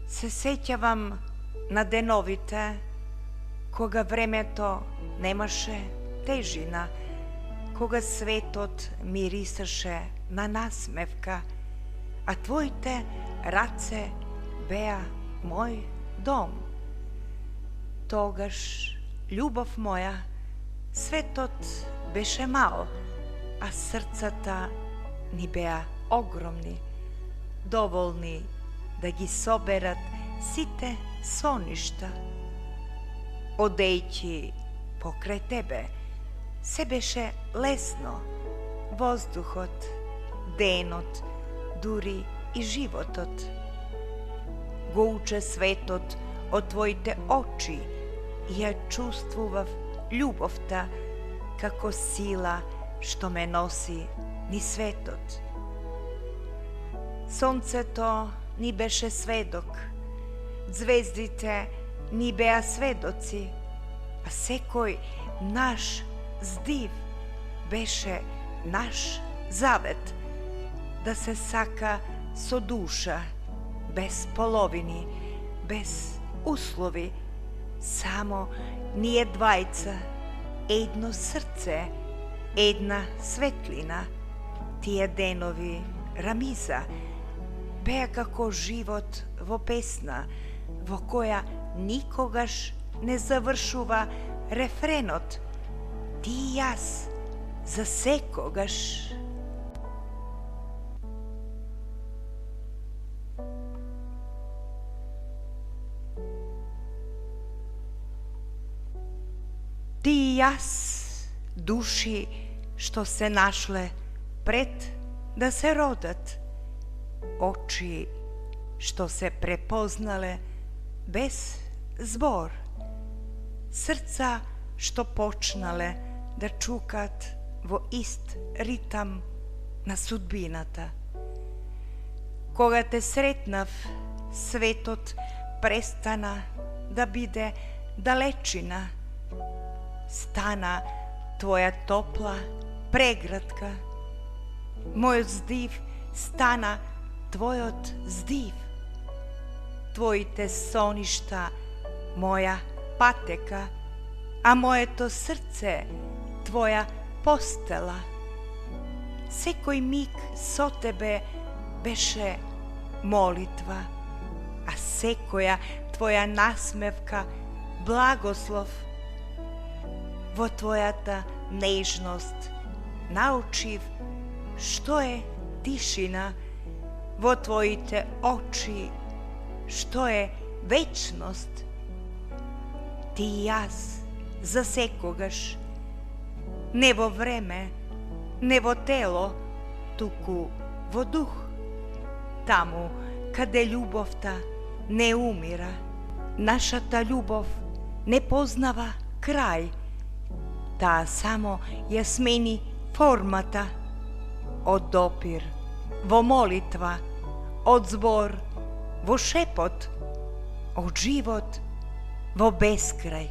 Се сеќавам на деновите кога времето немаше тежина, кога светот мирисаше на насмевка, а твоите раце беа мој дом. Тогаш, љубов моја, светот беше мал, а срцата ни беа огромни, доволни да ги соберат сите соништа. Одејќи покрај тебе, се беше лесно, воздухот, денот, дури и животот. Го уче светот од твоите очи и ја чувствував љубовта како сила што ме носи ни светот. Сонцето ни беше сведок, звездите ни беа сведоци, а секој наш здив беше наш завет, да се сака со душа, без половини, без услови, само ние двајца, едно срце, една светлина. Тие денови, Рамиза, беа како живот во песна, во која никогаш не завршува рефренот. Ти и јас, за секогаш. Ти и јас, души што се нашле пред да се родат, очи што се препознале без збор, срца што почнале да чукат во ист ритам на судбината. Кога те сретнав, светот престана да биде далечина, стана твоја топла преградка. Мојот здив стана твојот здив. Твоите соништа моја патека, а моето срце твоја постела. Секој миг со тебе беше молитва, а секоја твоја насмевка благослов. Во твојата нежност научив што е тишина, во твоите очи што е вечност. Ти и јас за секогаш, не во време, не во тело, туку во дух, таму каде љубовта не умира. Нашата љубов не познава крај, таа само ја смени формата, од допир во молитва, од збор во шепот, од живот во бескрај.